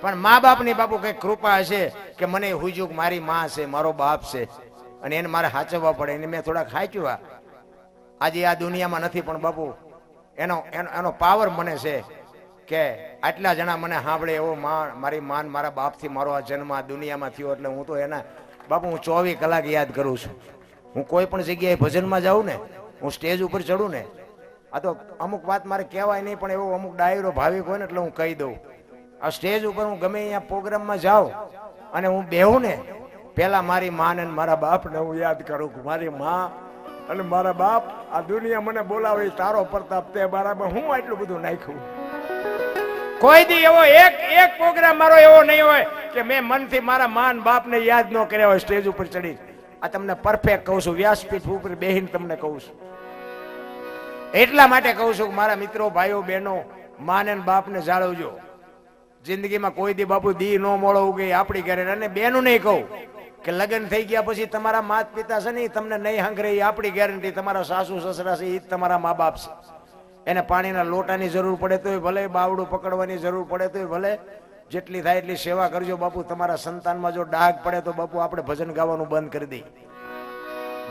પણ મા બાપની બાપુ કઈ કૃપા હશે કે મને હુજુક મારી માં છે, મારો બાપ છે અને એને મારે સાચવવા પડે, એને મેં થોડા ખાચ્યું. આજે આ દુનિયામાં નથી પણ બાપુ એનો એનો પાવર મને છે કે આટલા જણા મને સાંભળે એવો મારી માન મારા બાપથી મારો આ જન્મ આ દુનિયામાં થયો. એટલે હું તો એના બાપુ હું 24 કલાક યાદ કરું છું. હું કોઈ પણ જગ્યાએ ભજનમાં જાઉં ને, હું સ્ટેજ ઉપર ચડું ને, આ તો અમુક વાત મારે કહેવાય નહીં પણ એવો અમુક ડાયરો ભાવિક હોય ને એટલે હું કહી દઉં. આ સ્ટેજ ઉપર હું ગમે અહીંયા પ્રોગ્રામમાં જાઉં અને હું બેહું ને, પહેલા મારી માં ને મારા બાપને હું યાદ કરું કે મારી માં અને મારા બાપ આ દુનિયા મને બોલાવે તારો પ્રતાપ તે મારામાં હું આટલું બધું નાખ્યું. કોઈ દી એવો એક પ્રોગ્રામ મારો એવો નહીં હોય કે મેં મનથી મારા માન બાપને યાદ ન કર્યા હોય સ્ટેજ ઉપર ચડી. આ તમને પરફેક્ટ કહું છું, વ્યાસપીઠ ઉપર બેહીને તમને કહું છું. એટલા માટે કહું છું કે મારા મિત્રો ભાઈઓ બહેનો માન અને બાપને જાળવજો. જિંદગીમાં કોઈ દી બાપુ દી નો મોળો ઉગે આપણી ઘરે. અને બેનું નહીં કહું કે લગ્ન થઈ ગયા પછી તમારા માત પિતા છે ને તમને નહીં હંગરે એ આપણી ગેરંટી. તમારા સાસુ સસરા છે એ જ તમારા મા બાપ છે. એને પાણીના લોટાની જરૂર પડે તોય ભલે, બાવડું પકડવાની જરૂર પડે તોય ભલે, જેટલી થાય એટલી સેવા કરજો બાપુ. તમારા સંતાનમાં જો ડાઘ પડે તો બાપુ આપણે ભજન ગાવાનું બંધ કરી દઈએ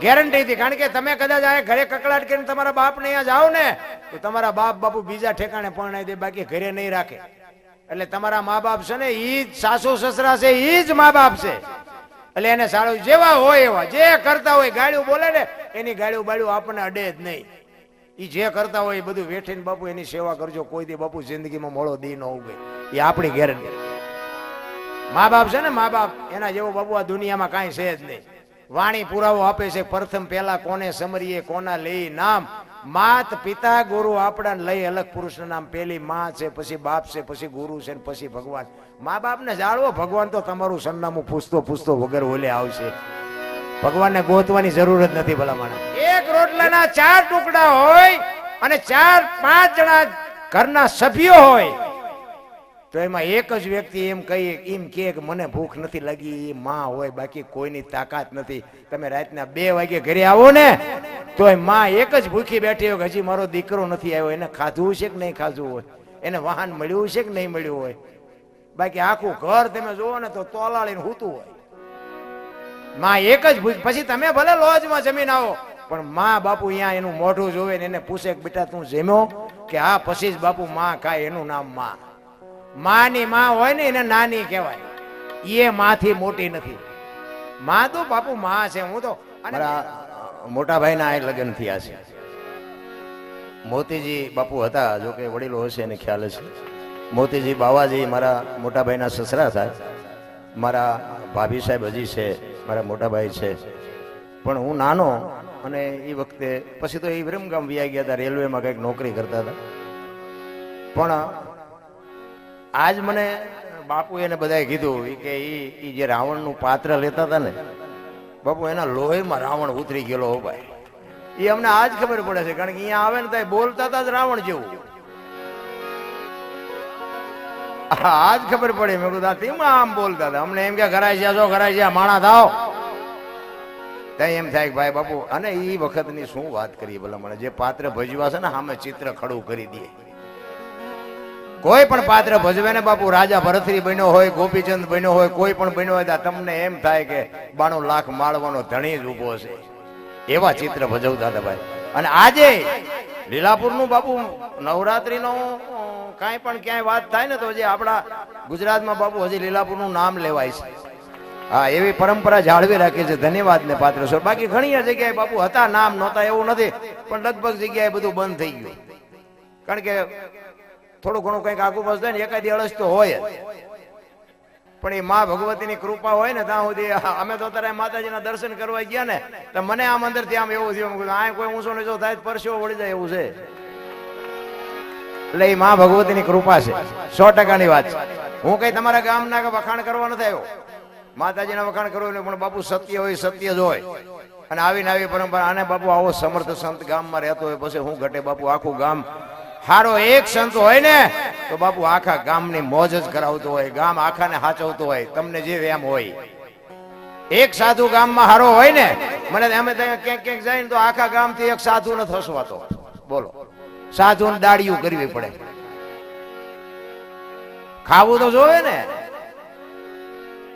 ગેરંટીથી. કારણ કે તમે કદાચ આ ઘરે કકડાટ કરીને તમારા બાપને અહીંયા જાઓ ને તો તમારા બાપ બાપુ બીજા ઠેકાણે પરણાવી દે, બાકી ઘરે નહીં રાખે. એટલે તમારા મા બાપ છે ને ઈ જ સાસુ સસરા છે, ઈ જ મા બાપ છે. એટલે એને સારું જેવા હોય એવા જે કરતા હોય. ગાળ્યું બોલે ને એની ગાળ્યું બાળ્યું આપણને અડે જ નહીં. એ જે કરતા હોય એ બધું વેઠીને બાપુ એની સેવા કરજો. કોઈ દી બાપુ જિંદગીમાં મોળો દી ન ઉગે, એ આપણી ગેરંટી. મા બાપ છે ને મા બાપ એના જેવો બાપુ આ દુનિયામાં કાંઈ છે જ નહીં. વાણી પુરાવો આપે છે પ્રથમ પહેલા કોને સમરીએ કોના લઈ નામ. માત પિતા ગુરુ આપણા લઈ અલગ પુરુષનું નામ. પેલી માં છે, પછી બાપ છે, પછી ગુરુ છે, પછી ભગવાન. મા બાપને જાળવો. ભગવાન તો તમારું સરનામું પૂછતો પૂછતો વગર ઓલે આવશે. ભગવાનને ગોતવાની જરૂર જ નથી. ભલા માણસ એક રોટલાના 4 ટુકડા હોય અને 4-5 જણા ઘરના સભ્યો હોય તો એમાં એક જ વ્યક્તિ એમ કહે કે મને ભૂખ નથી લાગી, એ માં હોય. બાકી કોઈની તાકાત નથી. તમે રાતના 2 વાગે ઘરે આવો ને તો માં એક જ ભૂખી બેઠી હોય, હજી મારો દીકરો નથી આવ્યો. એને ખાધું છે કે નહીં ખાધું હોય, એને વાહન મળ્યું છે કે નહીં મળ્યું હોય. બાકી આખું ઘર તમે જોવો ને તો તોલાળીને હૂતું હોય. માં એક જ ભૂખ. પછી તમે ભલે લોજમાં જમીન આવો પણ માં બાપુ અહીંયા એનું મોઢું જોવે ને એને પૂછે કે બેટા તું જમ્યો કે હા, પછી જ બાપુ માં ખાય. એનું નામ માં. માની માં હોય ને એને નાની કહેવાય. એ માંથી મોટી નથી. માં તો બાપુ માં છે. હું તો મોટા ભાઈના લગ્ન થયા છે. મોતીજી બાપુ હતા, જો કે વડીલો હશે એને ખ્યાલ હશે. મોતીજી બાવાજી મારા મોટા ભાઈના સસરા થાય. મારા ભાભી સાહેબ હજી છે, મારા મોટા ભાઈ છે. પણ હું નાનો અને એ વખતે પછી તો એ વિરમગામ વ્યા ગયા હતા, રેલવેમાં કંઈક નોકરી કરતા હતા. પણ આજ મને બાપુ એને બધાએ કીધું કે એ જે રાવણનું પાત્ર લેતા હતા ને બાપુ, એના લોહીમાં રાવણ ઉતરી ગયેલો હો ભાઈ. એ અમને આજ ખબર પડે છે. કારણ કે અહીંયા આવે ને તો બોલતા હતા જ રાવણ જેવું. આજ ખબર પડે. મેં કીધું તેમાં આમ બોલતા હતા. અમને એમ કે ઘરાય છે, જો ઘરાય છે, માણા થાવ. ત્યાં એમ થાય કે ભાઈ બાપુ. અને એ વખતની શું વાત કરીએ ભલા મને. જે પાત્ર ભજવા છે ને સામે ચિત્ર ખડું કરી દે. કોઈ પણ પાત્ર ભજવે ને બાપુ, રાજા ભરતરી બન્યો હોય, ગોપીચંદ બન્યો હોય, કોઈ પણ બન્યો હોય, તમને એમ થાય કે 92 લાખ માળવાનો ધણી જ ઉભો છે. એવા ચિત્ર ભજવતા હતા ભાઈ. અને આજે લીલાપુર નું બાપુ નવરાત્રી નો કાંઈ પણ ક્યાંય વાત થાય ને તો જે આપણા ગુજરાતમાં બાપુ હજી લીલાપુર નું નામ લેવાય છે. હા, એવી પરંપરા જાળવી રાખી છે. ધન્યવાદ ને પાત્ર છો. બાકી ઘણી જગ્યાએ બાપુ હતા, નામ નહોતા એવું નથી, પણ લગભગ જગ્યાએ બધું બંધ થઈ ગયું. કારણ કે થોડું ઘણું કંઈક આગુ પાછું થાય ને એકાદી અળસ તો હોય જ. પણ એ માં ભગવતીની કૃપા હોય ને ત્યાં સુધી. અમે તો અત્યારે માતાજીના દર્શન કરવા ગયા ને તો મને આમ અંદરથી આમ એવું થયું, આ કોઈ ઊંચો નીચો થાય પરસેવો વળી જાય એવું છે. એટલે એ માં ભગવતીની કૃપા છે. 100%ની વાત છે. હું કઈ તમારા ગામના વખાણ કરવા નથી આવ્યો. માતાજીના વખાણ કરવું ને પણ બાપુ સત્ય હોય, સત્ય જ હોય. અને આવીને આવી પરંપરા. આને બાપુ આવો સમર્થ સંત ગામમાં રહેતો હોય પછી હું ઘટે બાપુ. આખું ગામ હારો એક સંત હોય ને તો બાપુ આખા ગામની મોજ જ કરાવતો હોય. ગામ આખાને હાચવતો હોય. તમને જે એમ હોય. એક સાધુ ગામમાં હારો હોય ને, મને અમે ક્યાંક ક્યાંક જાય ને તો આખા ગામથી એક સાધુ ને થસવાતો. બોલો, સાધુને દાડિયું કરવી પડે. ખાવું તો જોવે ને.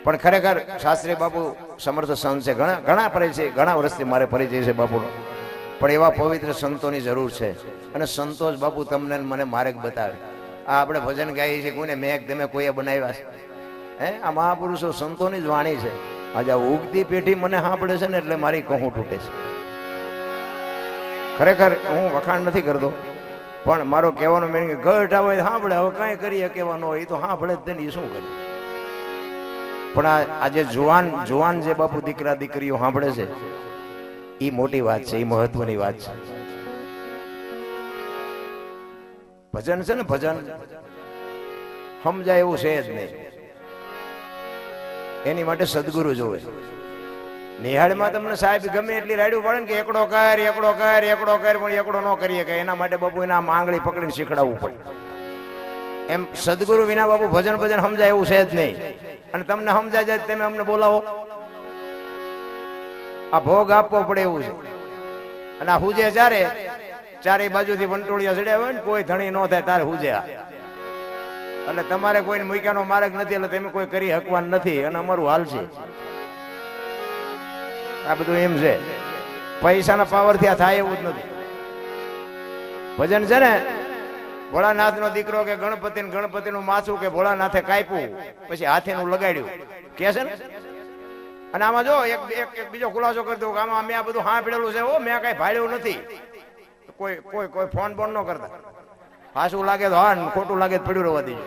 પણ ખરેખર શાસ્ત્રી બાપુ સમર્થ સંત છે, ઘણા ઘણા પરિચય, ઘણા વર્ષથી મારે પરિચય છે બાપુનો, પણ એવા પવિત્ર સંતોની જરૂર છે. અને સંતોષ બાપુ તમને મને માર્ગ બતાવે. આ આપણે ભજન ગાઈએ છીએ, કોઈને મેઘ તમે કોઈએ બનાવ્યા છે? હે, આ મહાપુરુષો સંતોની જ વાણી છે. આજે આ ઉગતી પેઢી મને સાંભળે છે ને એટલે મારી કહું તૂટે છે. ખરેખર હું વખાણ નથી કરતો, પણ મારો કહેવાનો મેં ગઢ આવે સાંભળે, હવે કાંઈ કરીએ કહેવાનો હોય એ તો સાંભળે જ નહીં, શું કરે. પણ આજે જુવાન જે બાપુ દીકરા દીકરીઓ સાંભળે છે એ મોટી વાત છે, એ મહત્વની વાત છે. ભજન છે ને, ભજન સમજાય એવું છે જ નહીં. એની માટે સદગુરુ જોવે. નિહાળમાં તમને સાહેબ ગમે એટલી રાડ્યું પડે ને કે એકડો કર એકડો કર એકડો કર, પણ એકડો ન કરીએ કે એના માટે બાપુ એના આંગળી પકડીને શીખડાવવું પડે. એમ સદગુરુ વિના બાપુ ભજન ભજન સમજાય એવું છે જ નહીં. અને તમને સમજાય જાય તમે અમને બોલાવો, આ ભોગ આપવો પડે એવું છે. અને આ હુજે ચારે બાજુથી વંટોળિયા ચડ્યા હોય ને, કોઈ ધણી ન થાય તારે હુજે. એટલે તમારે કોઈને મૂક્યાનો માર્ગ નથી, એટલે તમે કોઈ કરી હકવાન નથી. અને અમારું હાલ છે આ બધું એમ છે, પૈસાના પાવર થી આ થાય એવું જ નથી. ભજન છે ને, ભોળાનાથ નો દીકરો કે ગણપતિ નું માથું કે ભોળાનાથે કાપ્યું પછી હાથીનું લગાડ્યું કે છે ને. અને આમાં જો એક બીજો ખુલાસો કરી દઉં કે આમાં મેં આ બધું સાંભળેલું છે, મેં કઈ ભાડ્યું નથી. કોઈ ફોન બોન ન કરતા. હાસું લાગે તો હા, ખોટું લાગે તો પડ્યું રહેવા દેજો.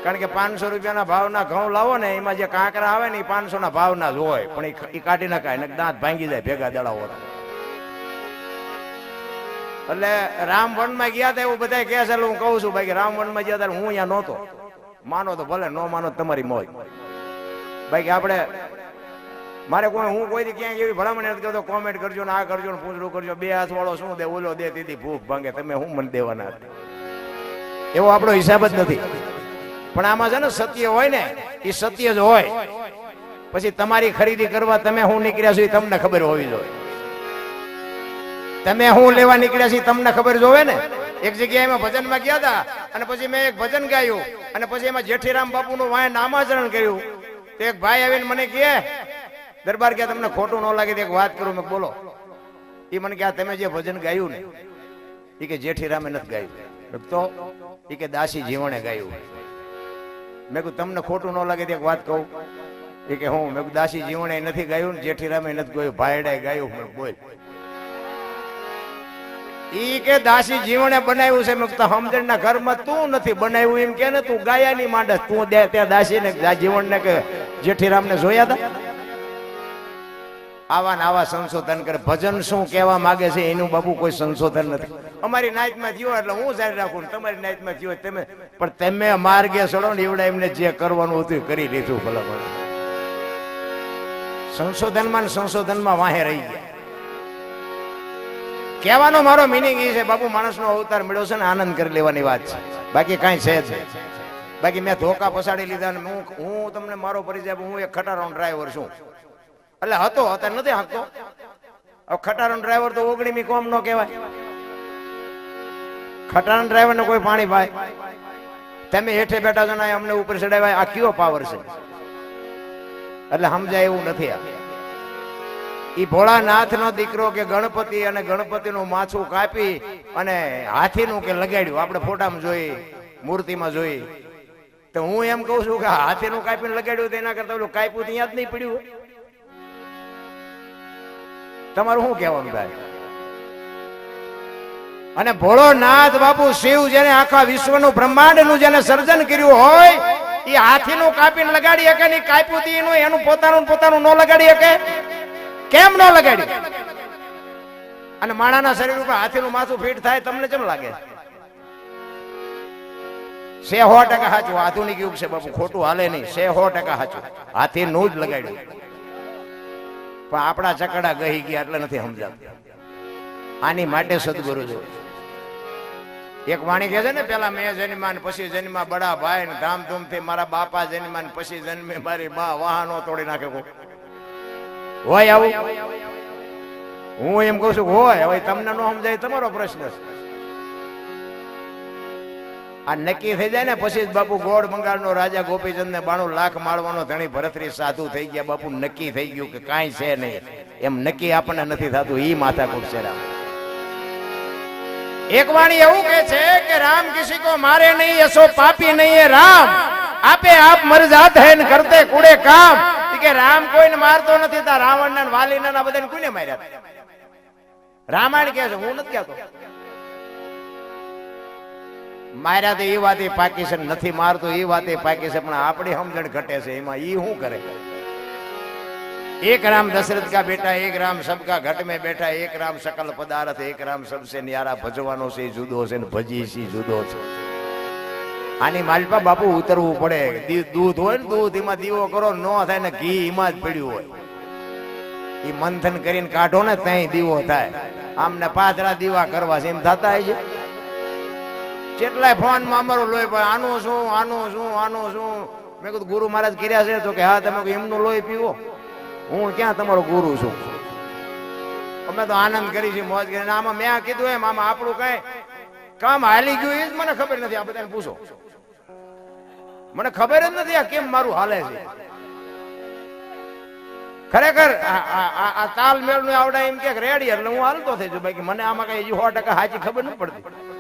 કારણ કે 500 રૂપિયાના ભાવના ઘઉં લાવો ને, એમાં જે કાંકરા આવે ને એ 500 ના ભાવના જ હોય, પણ એ કાઢી નખાય ને દાંત ભાંગી જાય ભેગા દડાવો. એટલે રામવનમાં ગયા હતા એવું બધા કહે છે. હું કહું છું ભાઈ કે રામવનમાં ગયા હતા હું અહીંયા નહોતો. માનો તો ભલે, ન માનો તમારી મોજ. ભાઈ કે આપણે મારે હું કોઈ ક્યાંય એવી ભલામણ નથી કરતો, કોમેન્ટ કરજો ને આ કરજો ને પૂછડું કરજો, 2 હાથ વાળો શું દે, ઓલો દે, દીધી ભૂખ ભાંગે, તમે હું મને દેવાના હતા. એવો આપણો હિસાબ જ નથી. પણ આમાં છે ને સત્ય હોય ને, એ સત્ય જ હોય. પછી તમારી ખરીદી કરવા તમે હું નીકળ્યા છો એ તમને ખબર હોવી જોઈએ. તમે હું લેવા નીકળ્યા છો તમને ખબર જોવે ને. એક જગ્યાએ એમાં ભજનમાં ગયા હતા અને પછી મેં એક ભજન ગાયું અને પછી એમાં જેઠીરામ બાપુ નું વાય નામાચરણ કર્યું. તો એક ભાઈ આવીને મને કહે, દરબાર કે તમને ખોટું ન લાગે એક વાત કરું. મેં બોલો. એ મને કે તમે જે ભજન ગાયું ને એ કે જેઠીરામે નથી ગાયું, તો એ કે દાસી જીવણે ગાયું. મેં કહ્યું તમને ખોટું ન લાગે એક વાત કહું. એ કે હું. મેં દાસી જીવણે નથી ગાયું ને જેઠીરામે નથી ગાયું, ભાઈડાએ ગાયું. મેં બોલ. ઈ કે દાસી જીવણે બનાવ્યું છે. મેં સમજણ ના ઘરમાં તું નથી બનાવ્યું એમ કે ને, તું ગાયાની માંડસ. તું દે ત્યાં દાસી ને જીવણ ને કે જેઠીરામ ને જોયા હતા. આવા ને આવા સંશોધન કરે. ભજન શું કહેવા માંગે છે એનું બાપુ કોઈ સંશોધન નથી. અમારી નાઈટમાં થયો એટલે હું જારી રાખું, તમારી નાઈટમાં થયો તમે, પણ તમે માર્ગે ચડો ને એવડે એમને જે કરવાનું હતું કરી લીધું. ભલા ભલા સંશોધનમાં વાહે રહી ગયા. કહેવાનો મારો મિનિંગ એ છે બાપુ, માણસનો અવતાર મળ્યો છે ને આનંદ કરી લેવાની વાત છે, બાકી કાંઈ છે જ નહીં. બાકી મેં ધોકા પસાડી લીધા. હું તમને મારો પરિચય, હું એક ખટારો ડ્રાઈવર છું. એટલે હતો અત્યારે નથી હાંકતો. હવે ખટારો ડ્રાઈવર તો 19મી કોમ નો કહેવાય. ખટારા ડ્રાઈવર ને કોઈ પાણી ભાઈ, તમે હેઠે બેઠા છો ને અમને ઉપર ચડાવ્યા, આ કયો પાવર છે? એટલે સમજાય એવું નથી. આ ઈ ભોળાનાથ નો દીકરો કે ગણપતિ, અને ગણપતિ નું માથું કાપી અને હાથીનું કે લગાડ્યું. આપણે ફોટામાં જોઈ, મૂર્તિમાં જોઈ. તો હું એમ કઉ છું કે હાથીનું કાપીને લગાડ્યું તો એના કરતા ઓલું કાપ્યું ત્યાં જ નહીં પડ્યું. તમારું શું કહેવાનું થાય? અને ભોળોનાથ બાપુ શિવ જેને આખા વિશ્વનું બ્રહ્માંડનું જેને સર્જન કર્યું હોય, એ હાથીનું કાપીને લગાડી શકે ને, કાપ્યું એનું પોતાનું ન લગાડી શકે. કેમ ન લગાડ્યું? અને માણાના શરીર ઉપર હાથીનું માથું ફીટ થાય, તમને કેમ લાગે? 100% સાચું. આધુનિક યુગ છે બાપુ, ખોટું હાલે નહીં. 100% સાચું. હાથીનું જ લગાડ્યું. પણ આપણા ચકડા ગહી ગયા એટલે નથી સમજાતું. આની માટે સદગુરુ જો. એક વાણી કહે છે ને, પેલા મેં જન્મા ને પછી જન્મા બડા ભાઈ ને, ધામધૂમ થી મારા બાપા જન્મા ને પછી જન્મે મારી બા વાહનો તોડી નાખે. હોય આવું? હું એમ કઉ છું હોય. હવે તમને ન સમજાય તમારો પ્રશ્ન છે. આ નક્કી થઈ જાય ને પછી બાપુ ગોળ બંગાળનો રાજા ગોપીચંદ ને 92 લાખ માળવાનો ધણી ભરતરી સાધુ થઈ ગયા. બાપુ નક્કી થઈ ગયું કે કાંઈ છે નહીં. એમ નક્કી આપણને નથી થતું. ઈ માથાકૂટ છે રામ. એક વાણી એવું કહે છે કે રામ કિસી કો મારે નહીં, એસો પાપી નહીં है राम, आपे आप मर जाते हैं न करते कूड़े काम. કે રામ કોઈને મારતો નથી. તા રાવણ ને વાલી ને બધાને કોઈને માર્યા? રામાયણ કહે છે, હું નથી કહેતો. માર્યા તો એ વાતે પાકી છે, નથી મારતો એ વાતે પાકી છે, પણ આપણી સમજણ ઘટે છે. એમાં ઈ શું કરે? एक राम दशरथ का बेटा, एक राम सबका घट में बैठा, एक राम सकल पदार्थ, एक राम सबसे न्यारा. भजવાનો છે જુદો છે ને ભજી છે જુદો છે. આની માલપા બાપુ ઉતરવું પડે. દૂધ હોય ને દૂધ, એમાં દીવો કરો ન થાય ને ઘી એમાં જ પડ્યું હોય. એ મંથન કરીને કાઢો ને ત્યાં દીવો થાય. આમને પાથરા દીવા કરવા છે એમ થતા છે. કેટલાય ફોન માં અમારું લોહી પડે, આનું શું આનું શું આનું શું. મેં કીધું ગુરુ મહારાજ કર્યા છે? તો કે હા. તમે એમનું લોહી પીવો? હું ક્યાં તમારો ગુરુ છું? અમે તો આનંદ કરી છે, મોજ કરી. આમાં મેં કીધું એમ આમાં આપણું કઈ કામ હાલી ગયું એ જ મને ખબર નથી. આ બધાને પૂછો, મને ખબર જ નથી આ કેમ મારું હાલે છે. ખરેખર આ તાલમેલ નું આવડે એમ કે રેડી એટલે હું હાલતો થઈ છું. બાકી મને આમાં કઈ 100% સાચી ખબર નથી પડતી.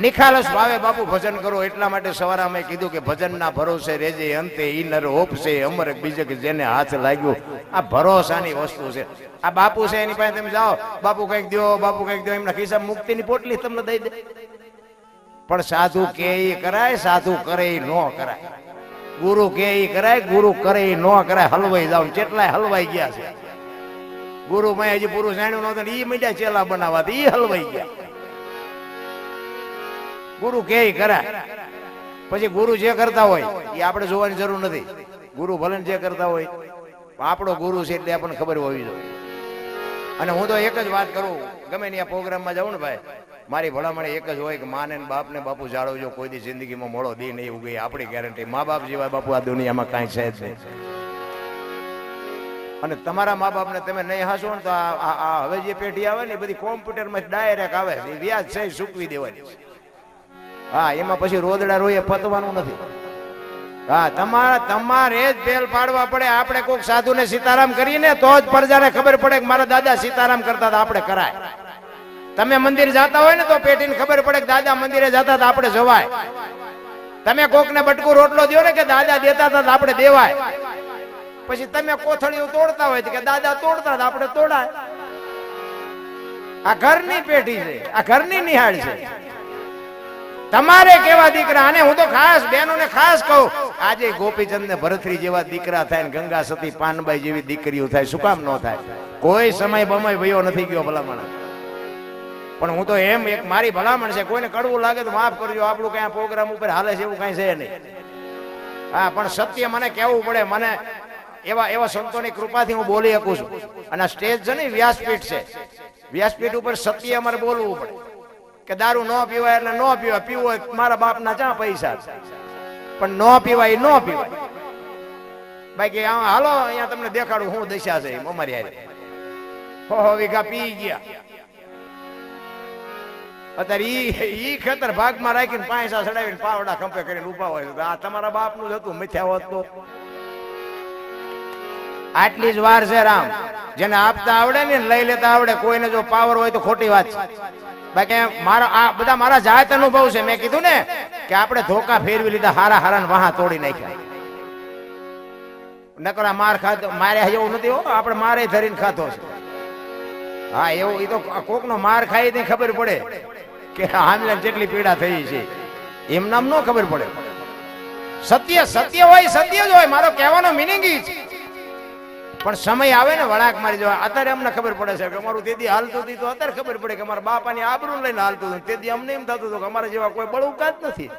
નિખાલસ ભાવે બાપુ ભજન કરો. એટલા માટે સવારે અમે કીધું કે ભજન ના ભરોસે રેજે અંતે ઈ નર ઓપશે અમર બીજે કે જેને હાથ લાગ્યો. આ ભરોસાની વસ્તુ છે. આ બાપુ છે એની પાસે તમે જાઓ, બાપુ કઈક દો, બાપુ કઈક દો, એમના ખિસ્સા મુક્તિની પોટલી તમને દઈ દે. પણ સાધુ કે ઈ કરાય, સાધુ કરે ઈ ન કરાય. ગુરુ કે ઈ કરાય, ગુરુ કરે ઈ ન કરાય. હલવાઈ જાવ. કેટલાય હલવાઈ ગયા છે. ગુરુ મેં હજી પૂરું જાણ્યું નહોતું, ઈ મીઠા ચેલા બનાવવા ઈ હલવાઈ ગયા. ગુરુ કે કરાય. પછી ગુરુ જે કરતા હોય એ આપણે જોવાની જરૂર નથી. ગુરુ ભલે જે કરતા હોય, આપણો ગુરુ છે એટલે આપણને ખબર હોવી જોઈએ. અને હું તો એક જ વાત કરું, ગમે ત્યાં પ્રોગ્રામમાં જાઉં ને ભાઈ, મારી ભલામણ એક જ હોય કે માને બાપ ને બાપુ જાળવજો. કોઈ દી જિંદગીમાં મોડો દી નહીં ઉગી, આપણી ગેરંટી. મા બાપ જેવા બાપુ આ દુનિયામાં કાંઈ છે જ નહીં. અને તમારા મા બાપ ને તમે નહીં હાસો ને તો આ હવે જે પેઢી આવે ને એ બધી કોમ્પ્યુટરમાં ડાયરેક્ટ આવે. વ્યાજ છે ચૂકવી દેવાની. હા, એમાં પછી રોદડા રોઈએ પતવાનું નથી. હા, તમારે જ બેલ પાડવા પડે. આપણે કોઈક સાધુ ને સીતારામ કરીને તો જ પ્રજાને ખબર પડે કે મારા દાદા સીતારામ કરતા હતા, આપણે કરાય. તમે મંદિર જતા હોય ને તો પેટીને ખબર પડે કે દાદા મંદિરે જતા હતા, આપણે જવાય. તમે કોક ને બટકું રોટલો દો ને કે દાદા દેતા હતા, આપણે દેવાય. પછી તમે કોથળીઓ તોડતા હોય કે દાદા તોડતા હતા, આપણે તોડાય. આ ઘરની પેઢી છે, આ ઘરની નિહાળ છે. તમારે કેવા દીકરા. અને હું તો ખાસ બહેનોને ખાસ કહું, આજે ગોપીચંદ ને ભરતરી જેવા દીકરા થાય ને ગંગા સતી પાનબાઈ જેવી દીકરીઓ થાય. શું કામ ન થાય? કોઈ સમય બમય ભયો નથી ગયો ભલામણ. પણ હું તો એમ એક મારી ભલામણ છે, કોઈને કડવું લાગે તો માફ કરજો. આપણું કઈ પ્રોગ્રામ ઉપર હાલે છે એવું કઈ છે નહીં. હા, પણ સત્ય મને કહેવું પડે. મને એવા સંતોની કૃપાથી હું બોલી શકું છું. અને આ સ્ટેજ છે ને વ્યાસપીઠ છે. વ્યાસપીઠ ઉપર સત્ય અમારે બોલવું પડે કે દારૂ ન પીવાય એટલે ન પીવાય. પીવું હોય મારા બાપ ના ચા પૈસા છે, પણ ન પીવાય ન પીવાય. બાકી હાલો અહીંયા તમને દેખાડું હું દશા છે અમારી હારે. 6 વીઘા પી ગયા. અત્યારે ઈ ખેતર ભાગમાં રાખીને પાંચા ચડાવીને પાવડા ખંપે કરીને ઉભા હોય. આ તમારા બાપ નું જ હતું. મિથ્યા હોત તો આટલી જ વાર છે રામ. જેને આપતા આવડે ને લઈ લેતા આવડે. કોઈને જો પાવર હોય તો ખોટી વાત છે. બાકી મારા આ બધા મારા જાત અનુભવ છે. મેં કીધું ને કે આપણે ધોકા ફેરવી લીધા, હારા હારા ને વાહા તોડી નાખ્યા. નકરા માર ખાતો મારે એવું નથી હો. આપણે મારે ધરીને ખાતો છે. હા, એવું એ તો કોક નો માર ખાઈ ને ખબર પડે કે આમને જેટલી પીડા થઈ છે. એમ નામ ન ખબર પડે. સત્ય સત્ય હોય, સત્ય જ હોય. મારો કહેવાનો મિનિંગ ઈ છે. પણ સમય આવે ને વળાક મારી જવા. અત્યારે અમને ખબર પડે છે કે અમારું તેદી હાલતું હતું, તો અત્યારે ખબર પડે કે અમારા બાપાની આબરૂ લઈને હાલતું હતું. તેદી અમને એમ થતું હતું કે અમારા જેવા કોઈ બળુકા જ નથી.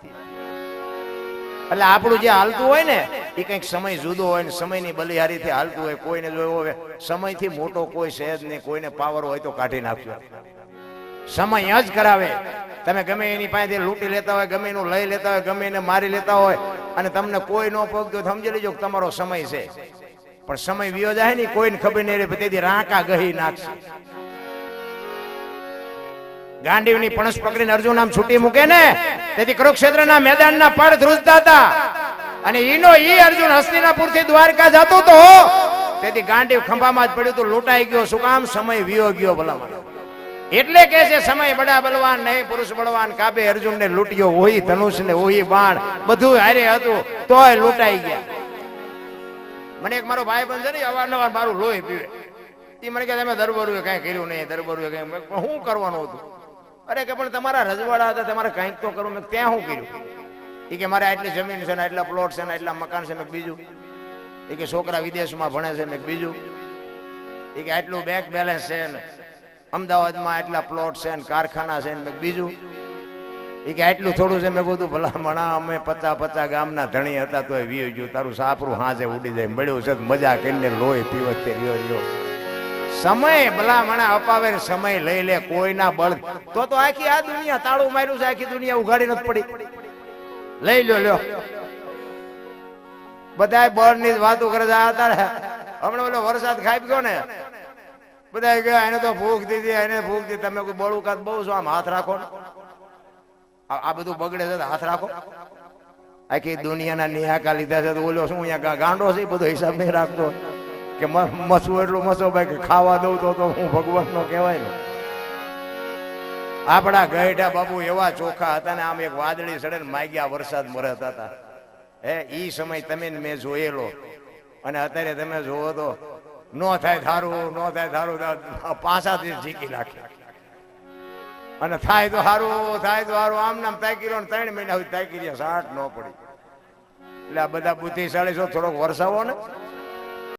એટલે આપણું જે હાલતું હોય ને એ કંઈક સમય જુદો હોય ને સમયની બલિહારીથી હાલતું હોય. કોઈને જો હોય સમયથી મોટો કોઈ છે જ નહીં. કોઈને પાવર હોય તો કાઢી નાખ્યો. સમય જ કરાવે. તમે ગમે એની પાસેથી લૂંટી લેતા હોય, ગમે એનું લઈ લેતા હોય, ગમે એને મારી લેતા હોય, અને તમને કોઈ ન પગતો સમજી લેજો કે તમારો સમય છે. પણ સમય વિયો જાય ને કોઈને ખબર નહીં રહે. તેથી રાંકા ગહી નાખશે. ગાંડીવની પણસ પકડીને અર્જુન આમ છૂટી મૂકે ને તેથી કુરુક્ષેત્રના મેદાનના પડ ધ્રુજતા હતા અને ઈ અર્જુન હસ્તિનાપુર થી દ્વારકા જતો તો તેથી ગાંડીવ ખંભામાં જ પડ્યું તો લૂંટાઈ ગયો. શું કામ? સમય વિયો ગયો ભલામણ. એટલે કે છે સમય બડા બલવાન નહીં પુરુષ બળવાન. કાબે અર્જુન ને લૂંટ્યો, ઓહી ધનુષ ને ઓહી બાણ બધું હારે હતું તોય લૂંટાઈ ગયા. મને એક મારો ભાઈ બંધ છે ને અવારનવાર મારું લોહી પીવે. એ મને કે તમે દરબારુએ કઈ કર્યું નહીં, દરબારુએ કઈ. શું કરવાનું હતું? અરે કે પણ તમારા રજવાડા હતા, તમારે કંઈક તો કરવું. મેં ત્યાં શું કર્યું? એ કે મારે આટલી જમીન છે ને આટલા પ્લોટ છે ને આટલા મકાન છે. મેં બીજું એ કે છોકરા વિદેશમાં ભણે છે. મેં બીજું એ કે આટલું બેંક બેલેન્સ છે ને અમદાવાદમાં આટલા પ્લોટ છે ને કારખાના છે ને. મેં બીજું એ કે આટલું થોડું છે. મેં બધું ભલામણા અમે 50 ગામના ધણી હતા તોય વીયો ગયું. તારું સાપરું હાજે ઉડી જાય. મળ્યું છે મજા કરીને લોહી પીવત તે રહ્યો. સમય ભલામણા અપાવે સમય લઈ લે કોઈના બળ તો આખી આ દુનિયા તાળું માર્યું છે. આખી દુનિયા ઉઘાડી નથી પડી. લઈ લ્યો બધા બળ ની વાતો કરે છે. હમણાં ઓલો વરસાદ ખાઈ ગયો ને બધા ગયા એને તો ભૂખ દીધી, એને ભૂખ દીધી. તમે કોઈ બળું કાત બહુ છો, આમ હાથ રાખો ને. આ બધું બગડે છે હાથ રાખો. આખી દુનિયાના નિહાકા લીધા છે તો ઓલો શું અહીંયા ગાંડો છે બધો હિસાબ નહીં રાખતો કે મસવું એટલું મસો ભાઈ કે ખાવા દઉં તો હું ભગવાન નો કહેવાય ને. આપણા ગઈઢા બાપુ એવા ચોખ્ખા હતા ને આમ એક વાદળી સડે ને માગ્યા વરસાદ મરતા હતા. ઈ સમય તમે મેં જોયેલો અને અત્યારે તમે જોવો તો નો થાય થારું, નો થાય થારું, પાસાથી ઝીકી નાખે. અને થાય તો સારું, થાય તો સારું. આમ નામ તાકી રહ્યો 3 મહિના સુધી તાકી રહ્યા, 60 ન પડી. એટલે આ બધા બુદ્ધિશાળી છો થોડોક વરસાવો ને.